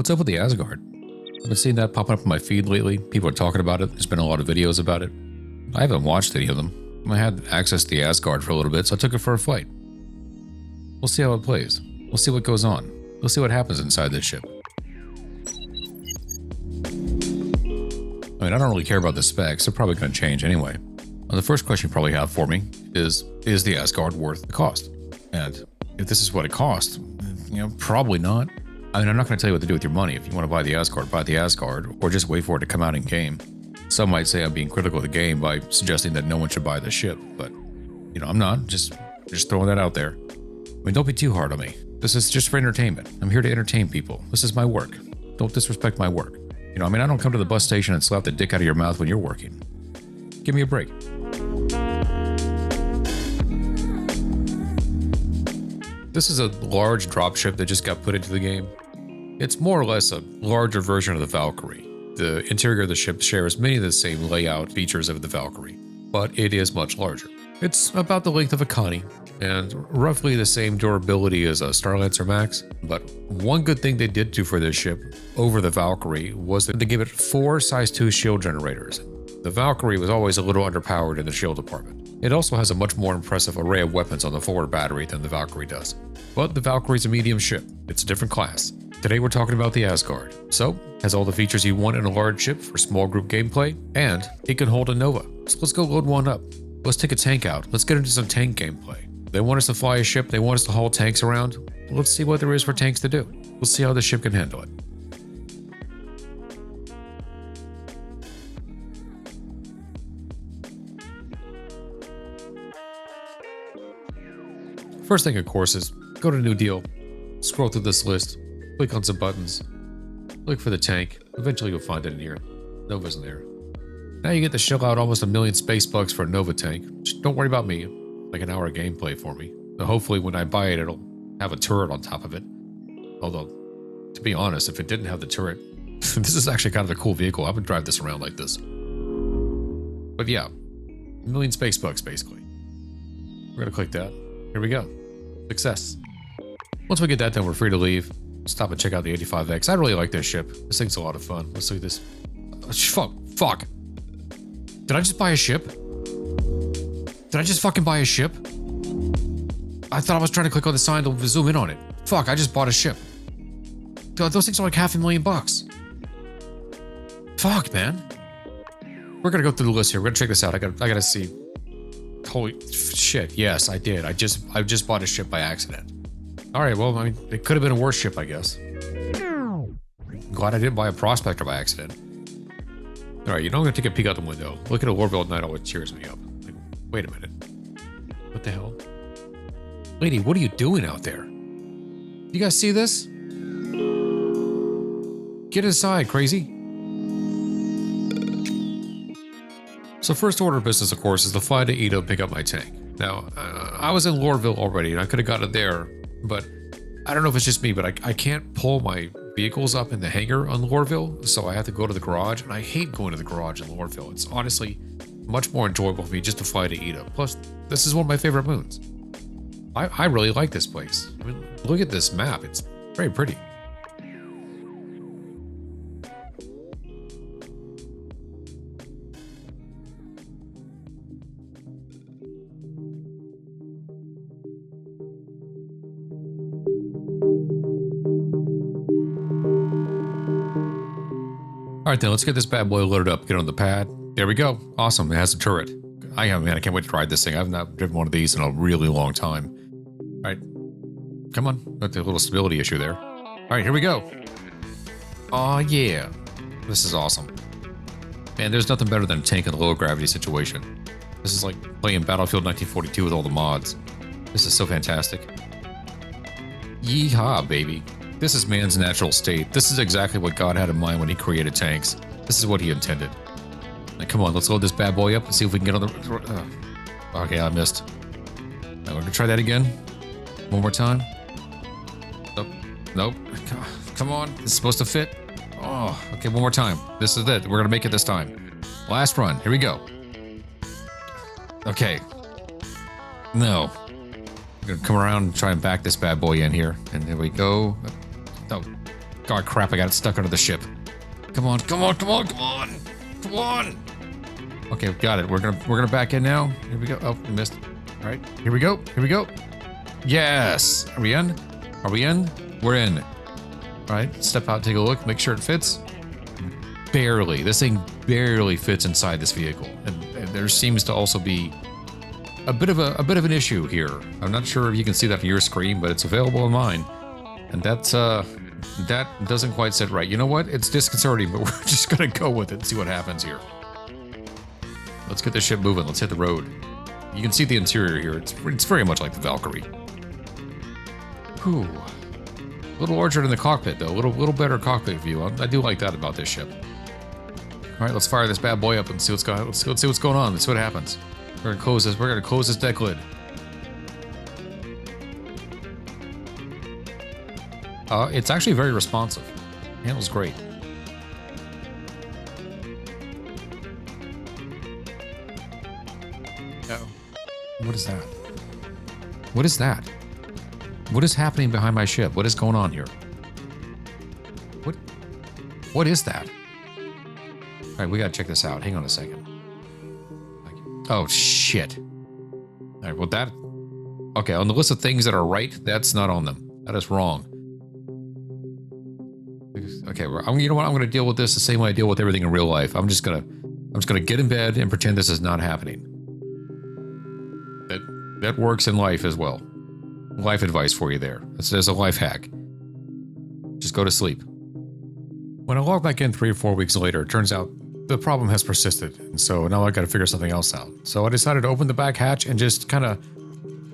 What's up with the Asgard? I've been seeing that popping up on my feed lately. People are talking about it. There's been a lot of videos about it. I haven't watched any of them. I had access to the Asgard for a little bit, so I took it for a flight. We'll see how it plays. We'll see what goes on. We'll see what happens inside this ship. I mean, I don't really care about the specs. They're probably going to change anyway. Well, the first question you probably have for me is the Asgard worth the cost? And if this is what it costs, probably not. I mean, I'm not going to tell you what to do with your money. If you want to buy the Asgard, or just wait for it to come out in game. Some might say I'm being critical of the game by suggesting that no one should buy the ship, but I'm not. Just throwing that out there. I mean, don't be too hard on me. This is just for entertainment. I'm here to entertain people. This is my work. Don't disrespect my work. I don't come to the bus station and slap the dick out of your mouth when you're working. Give me a break. This is a large dropship that just got put into the game. It's more or less a larger version of the Valkyrie. The interior of the ship shares many of the same layout features of the Valkyrie, but it is much larger. It's about the length of a Connie, and roughly the same durability as a Starlancer Max, but one good thing they did do for this ship over the Valkyrie was that they gave it 4 size 2 shield generators. The Valkyrie was always a little underpowered in the shield department. It also has a much more impressive array of weapons on the forward battery than the Valkyrie does. But the Valkyrie's a medium ship. It's a different class. Today we're talking about the Asgard. So, has all the features you want in a large ship for small group gameplay, and it can hold a Nova. So let's go load one up. Let's take a tank out. Let's get into some tank gameplay. They want us to fly a ship. They want us to haul tanks around. Let's see what there is for tanks to do. We'll see how the ship can handle it. First thing, of course, is go to New Deal, scroll through this list, click on some buttons, look for the tank. Eventually you'll find it in here. Nova's in there. Now you get to shell out almost $1 million space bucks for a Nova tank. Just don't worry about me. Like an hour of gameplay for me. So hopefully when I buy it, it'll have a turret on top of it. Although, to be honest, if it didn't have the turret, this is actually kind of a cool vehicle. I would drive this around like this. But yeah, $1 million space bucks basically. We're gonna click that. Here we go. Success. Once we get that done, we're free to leave. Stop and check out the 85X. I really like this ship. This thing's a lot of fun. Let's look at this. Fuck. Did I just buy a ship? Did I just fucking buy a ship? I thought I was trying to click on the sign to zoom in on it. Fuck, I just bought a ship. God, those things are like $500,000. Fuck, man. We're gonna go through the list here. We're gonna check this out. I gotta see. Holy shit, yes, I did. I just bought a ship by accident. Alright, well, I mean, it could have been a worse ship, I guess. Glad I didn't buy a Prospector by accident. Alright, I'm gonna take a peek out the window. Look at a Lorville at night always cheers me up. Like, wait a minute. What the hell? Lady, what are you doing out there? You guys see this? Get inside, crazy. So first order of business, of course, is to fly to Ito and pick up my tank. Now, I was in Lorville already, and I could have got it there, but I don't know if it's just me, but I can't pull my vehicles up in the hangar on Lorville, so I have to go to the garage, and I hate going to the garage in Lorville. It's honestly much more enjoyable for me just to fly to Ito. Plus, this is one of my favorite moons. I really like this place. I mean, look at this map. It's very pretty. All right, then let's get this bad boy loaded up. Get on the pad. There we go. Awesome. It has a turret. I can't wait to ride this thing. I've not driven one of these in a really long time. All right. Come on. Got the little stability issue there. All right, here we go. Oh, yeah. This is awesome. Man, there's nothing better than a tank in a low gravity situation. This is like playing Battlefield 1942 with all the mods. This is so fantastic. Yeehaw, baby. This is man's natural state. This is exactly what God had in mind when he created tanks. This is what he intended. Now, come on, let's load this bad boy up and see if we can get on the... Okay, I missed. Now, we're gonna try that again. One more time. Nope. Come on, it's supposed to fit. Oh, okay, one more time. This is it. We're gonna make it this time. Last run. Here we go. Okay. No. We're gonna come around and try and back this bad boy in here. And there we go. No. God, crap, I got it stuck under the ship. Come on, come on, come on, come on, come on. Okay, got it. We're gonna back in now. Here we go. Oh, we missed. All right, here we go. Here we go. Yes. Are we in? Are we in? We're in. All right, step out, take a look, make sure it fits. Barely. This thing barely fits inside this vehicle, and there seems to also be a bit of an issue here. I'm not sure if you can see that on your screen, but it's available on mine, and that's that doesn't quite sit right. You know what? It's disconcerting, but we're just gonna go with it and see what happens here. Let's get this ship moving. Let's hit the road. You can see the interior here. It's very much like the Valkyrie. Whew. A little larger than the cockpit, though. A little better cockpit view. I do like that about this ship. All right, let's fire this bad boy up and see what's going on. Let's see what's going on. Let's see what happens. We're gonna close this. We're gonna close this deck lid. It's actually very responsive. Handles great. Oh. What is that? What is that? What is happening behind my ship? What is going on here? What is that? All right, we gotta check this out. Hang on a second. Oh, shit. All right, well that... Okay, on the list of things that are right, that's not on them. That is wrong. Okay, you know what? I'm gonna deal with this the same way I deal with everything in real life. I'm just gonna get in bed and pretend this is not happening. That works in life as well. Life advice for you there. There's a life hack. Just go to sleep. When I log back in 3 or 4 weeks later, it turns out the problem has persisted, and so now I got to figure something else out. So I decided to open the back hatch and just kind of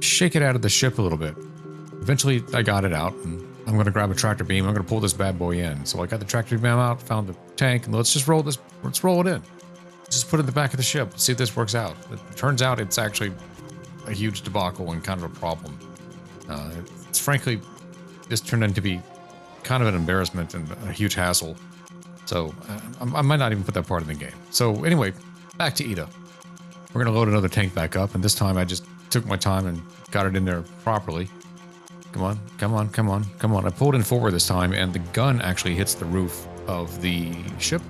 shake it out of the ship a little bit. Eventually, I got it out, and I'm going to grab a tractor beam. I'm going to pull this bad boy in. So I got the tractor beam out, found the tank, and let's just roll this. Let's roll it in. Just put it in the back of the ship. See if this works out. It turns out it's actually a huge debacle and kind of a problem. It's frankly, this turned into be kind of an embarrassment and a huge hassle. So I might not even put that part in the game. So anyway, back to Ida. We're going to load another tank back up, and this time I just took my time and got it in there properly. Come on, come on, come on, come on. I pulled in forward this time, and the gun actually hits the roof of the ship.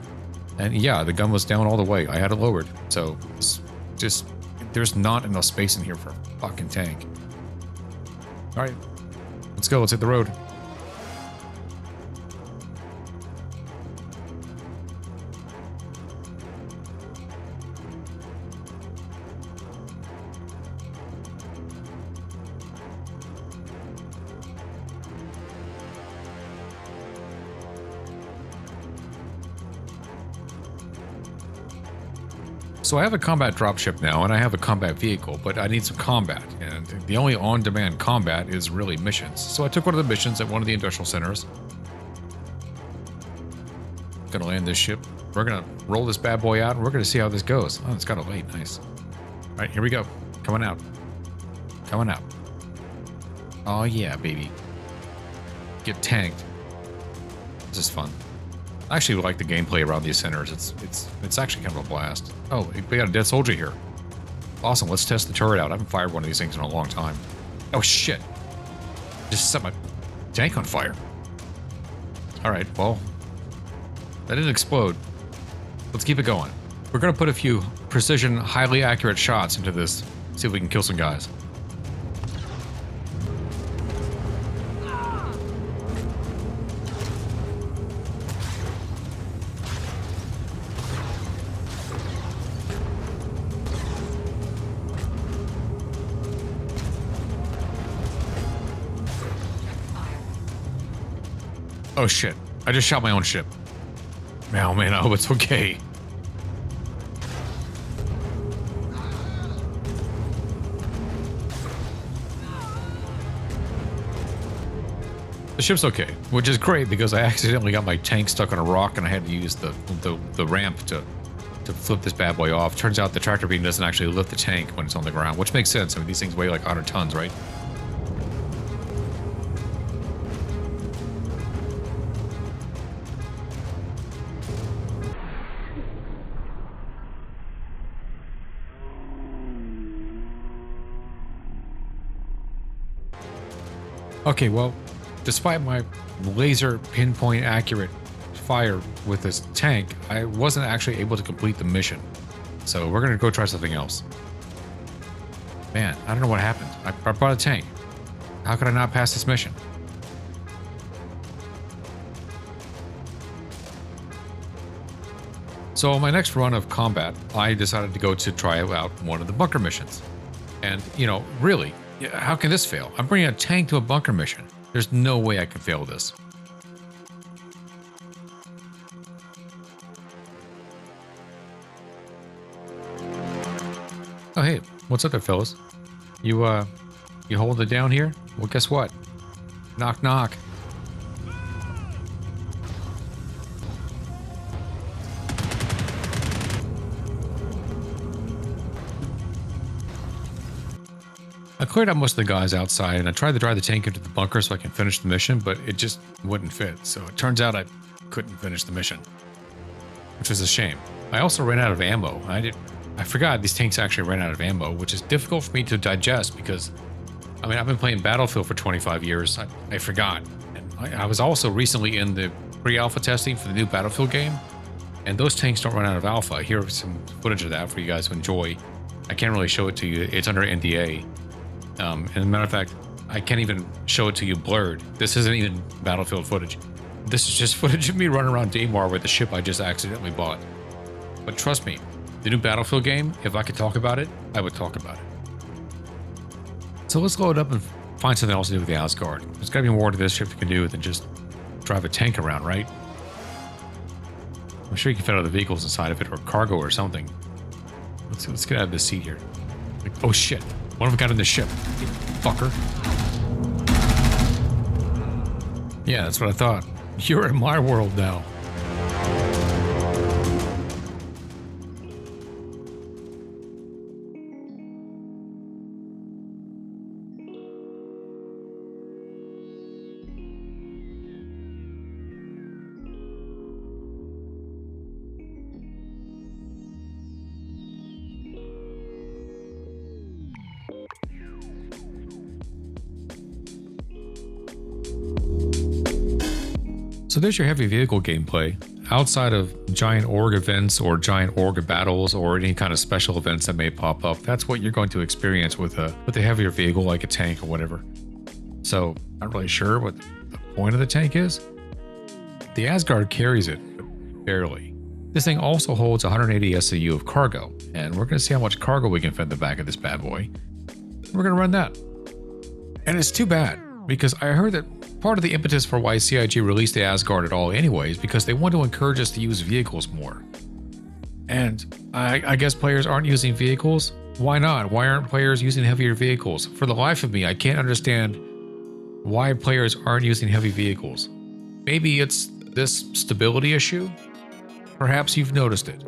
And yeah, the gun was down all the way. I had it lowered. So it's just, there's not enough space in here for a fucking tank. All right, let's go. Let's hit the road. So I have a combat dropship now, and I have a combat vehicle, but I need some combat, and the only on-demand combat is really missions. So I took one of the missions at one of the industrial centers. Gonna land this ship. We're gonna roll this bad boy out, and we're gonna see how this goes. Oh, it's got a light. Nice. All right, here we go. Coming out. Coming out. Oh yeah, baby. Get tanked. This is fun. I actually like the gameplay around these centers. It's actually kind of a blast. Oh, we got a dead soldier here. Awesome, let's test the turret out. I haven't fired one of these things in a long time. Oh shit. Just set my tank on fire. Alright, well, that didn't explode. Let's keep it going. We're gonna put a few precision, highly accurate shots into this. See if we can kill some guys. Oh shit, I just shot my own ship. Oh man, I hope it's okay. The ship's okay, which is great because I accidentally got my tank stuck on a rock and I had to use the ramp to flip this bad boy off. Turns out the tractor beam doesn't actually lift the tank when it's on the ground, which makes sense. I mean, these things weigh like 100 tons, right? Okay, well, despite my laser pinpoint accurate fire with this tank, I wasn't actually able to complete the mission. So we're gonna go try something else. Man, I don't know what happened. I brought a tank. How could I not pass this mission? So on my next run of combat, I decided to go to try out one of the bunker missions. And, you know, really, how can this fail? I'm bringing a tank to a bunker mission. There's no way I can fail this. Oh, hey, what's up there, fellas? You hold it down here? Well, guess what? Knock, knock. I cleared out most of the guys outside, and I tried to drive the tank into the bunker so I can finish the mission, but it just wouldn't fit. So it turns out I couldn't finish the mission, which was a shame. I also ran out of ammo. I forgot these tanks actually ran out of ammo, which is difficult for me to digest because, I mean, I've been playing Battlefield for 25 years. I forgot. And I was also recently in the pre-alpha testing for the new Battlefield game, and those tanks don't run out of alpha. Here's some footage of that for you guys to enjoy. I can't really show it to you. It's under NDA. And as a matter of fact, I can't even show it to you blurred. This isn't even Battlefield footage. This is just footage of me running around Daymar with the ship I just accidentally bought. But trust me, the new Battlefield game, if I could talk about it, I would talk about it. So let's load up and find something else to do with the Asgard. There's gotta be more to this ship you can do than just drive a tank around, right? I'm sure you can fit other vehicles inside of it or cargo or something. Let's get out of this seat here. Like, oh shit, one of them got in the ship. You fucker. Yeah, that's what I thought. You're in my world now. So there's your heavy vehicle gameplay. Outside of giant org events or giant org battles or any kind of special events that may pop up, that's what you're going to experience with a heavier vehicle like a tank or whatever. So not really sure what the point of the tank is. The Asgard carries it, but barely. This thing also holds 180 SCU of cargo, and we're going to see how much cargo we can fit in the back of this bad boy. We're going to run that. And it's too bad, because I heard that part of the impetus for why CIG released the Asgard at all anyways, because they want to encourage us to use vehicles more. And I guess players aren't using vehicles? Why not? Why aren't players using heavier vehicles? For the life of me, I can't understand why players aren't using heavy vehicles. Maybe it's this stability issue? Perhaps you've noticed it.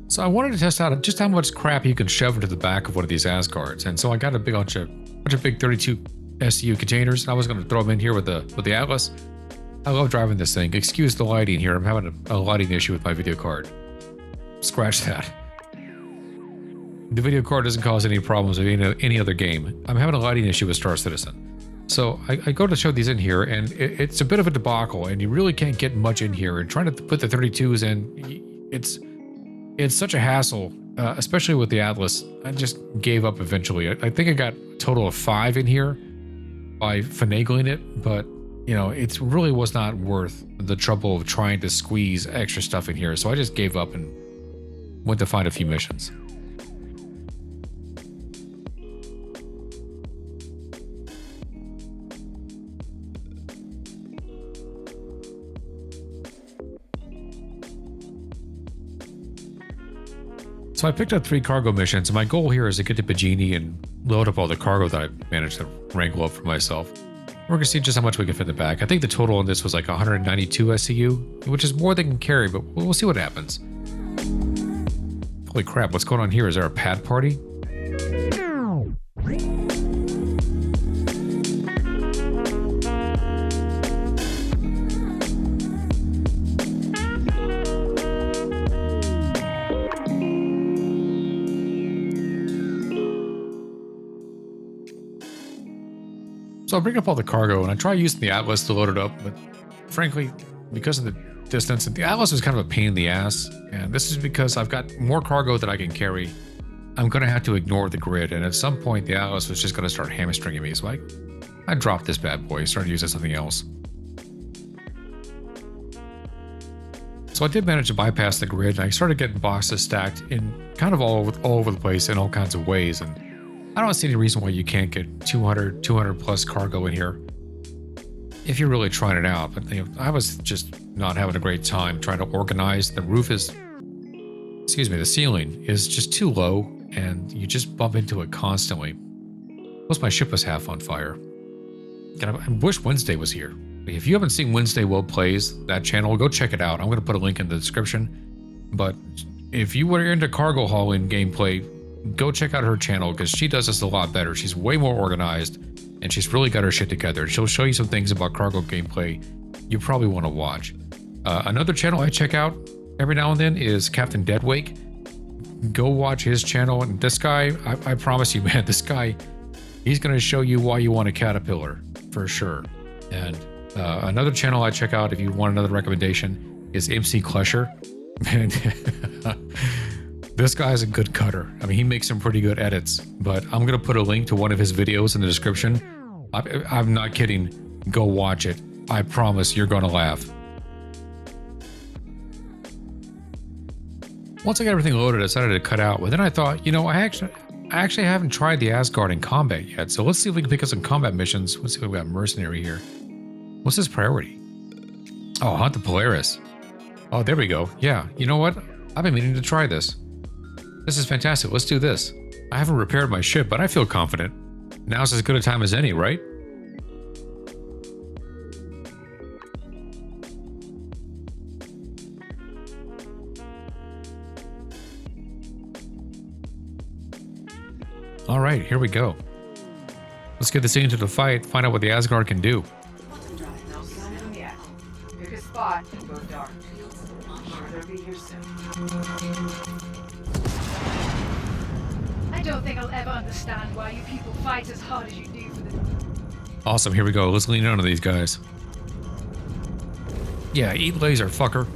So I wanted to test out just how much crap you can shove into the back of one of these Asgards, and so I got a big bunch of big 32 SU containers. I was going to throw them in here with the Atlas. I love driving this thing. Excuse the lighting here. I'm having a lighting issue with my video card. Scratch that. The video card doesn't cause any problems with any other game. I'm having a lighting issue with Star Citizen. So I go to show these in here, and it's a bit of a debacle, and you really can't get much in here. And trying to put the 32s in, it's such a hassle, especially with the Atlas. I just gave up eventually. I think I got a total of 5 in here by finagling it, but you know, it really was not worth the trouble of trying to squeeze extra stuff in here. So I just gave up and went to find a few missions. So I picked up 3 cargo missions, and my goal here is to get to Bajini and load up all the cargo that I managed to wrangle up for myself. We're going to see just how much we can fit in the back. I think the total on this was like 192 SCU, which is more than can carry, but we'll see what happens. Holy crap, what's going on here? Is there a pad party? So I bring up all the cargo and I try using the Atlas to load it up, but frankly, because of the distance, the Atlas was kind of a pain in the ass, and this is because I've got more cargo than I can carry. I'm going to have to ignore the grid, and at some point the Atlas was just going to start hamstringing me, so I dropped this bad boy, started using something else. So I did manage to bypass the grid, and I started getting boxes stacked in kind of all over the place in all kinds of ways, and I don't see any reason why you can't get 200 plus cargo in here if you're really trying it out. But I was just not having a great time trying to organize. The roof is, the ceiling is just too low, and you just bump into it constantly. Plus, my ship was half on fire. And I wish Wednesday was here. If you haven't seen Wednesday Will Plays, that channel, go check it out. I'm going to put a link in the description. But if you were into cargo hauling gameplay, go check out her channel, because she does this a lot better. She's way more organized, and she's really got her shit together. She'll show you some things about cargo gameplay you probably want to watch. Another channel I check out every now and then is Captain Deadwake. Go watch his channel, and this guy, I promise you, man, this guy, he's going to show you why you want a Caterpillar, for sure. And another channel I check out if you want another recommendation is MC Klesher. Man, this guy's a good cutter. I mean, he makes some pretty good edits, but I'm going to put a link to one of his videos in the description. I'm not kidding. Go watch it. I promise you're going to laugh. Once I got everything loaded, I decided to cut out. But then I thought, I actually haven't tried the Asgard in combat yet. So let's see if we can pick up some combat missions. Let's see if we got mercenary here. What's his priority? Oh, hunt the Polaris. Oh, there we go. Yeah, you know what? I've been meaning to try this. This is fantastic. Let's do this. I haven't repaired my ship, but I feel confident. Now's as good a time as any, right? All right, here we go. Let's get this into the fight, find out what the Asgard can do. No sign of him yet. Pick a spot and go dark. I'm sure they'll be here soon. I don't think I'll ever understand why you people fight as hard as you do for the... Awesome, here we go. Let's lean in on these guys. Yeah, eat laser, fucker.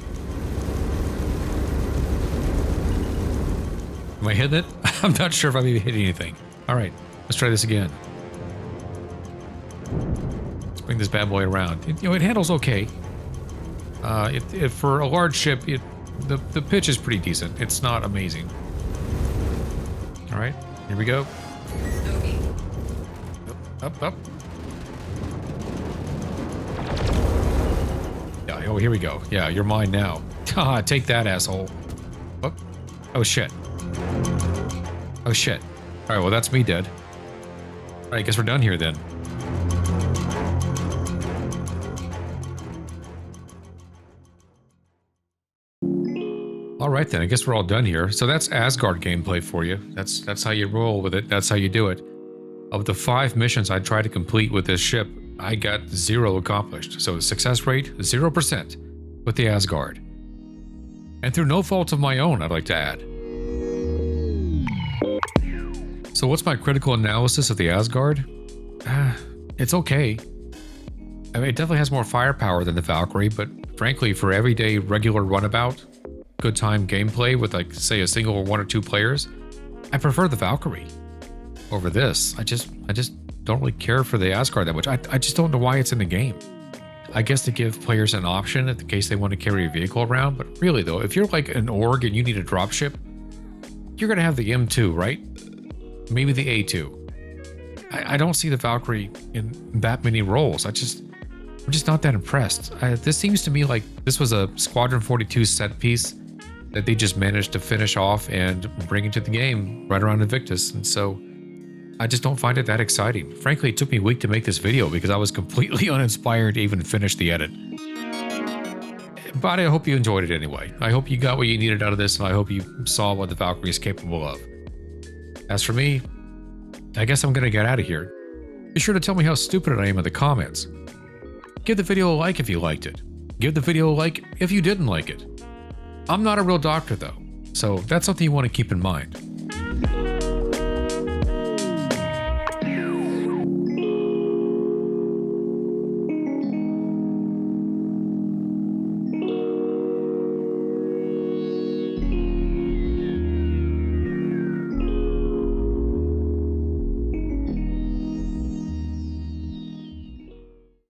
Am I hitting it? I'm not sure if I'm even hitting anything. All right, let's try this again. Let's bring this bad boy around. It handles okay. For a large ship, the pitch is pretty decent. It's not amazing. All right, here we go. Up. Yeah, oh, here we go. Yeah, you're mine now. Haha, take that, asshole. Oh, shit. Oh, shit. All right, well, that's me dead. All right, I guess we're done here then. All right, then. I guess we're all done here. So that's Asgard gameplay for you. That's how you roll with it. That's how you do it. Of the 5 missions I tried to complete with this ship, I got 0 accomplished. So the success rate, 0% with the Asgard. And through no fault of my own, I'd like to add. So what's my critical analysis of the Asgard? It's okay. I mean, it definitely has more firepower than the Valkyrie, but frankly, for everyday regular runabout, good time gameplay with, like, say, a single or 1 or 2 players, I prefer the Valkyrie over this. I just don't really care for the Asgard that much. I just don't know why it's in the game. I guess to give players an option in case they want to carry a vehicle around, but really though, if you're like an org and you need a dropship, you're gonna have the M2, right? Maybe the A2. I don't see the Valkyrie in that many roles. I'm just not that impressed. This seems to me like this was a Squadron 42 set piece that they just managed to finish off and bring into the game right around Invictus, and so I just don't find it that exciting. Frankly, it took me a week to make this video because I was completely uninspired to even finish the edit. But I hope you enjoyed it anyway. I hope you got what you needed out of this, and I hope you saw what the Valkyrie is capable of. As for me, I guess I'm gonna get out of here. Be sure to tell me how stupid I am in the comments. Give the video a like if you liked it. Give the video a like if you didn't like it. I'm not a real doctor though, so that's something you want to keep in mind.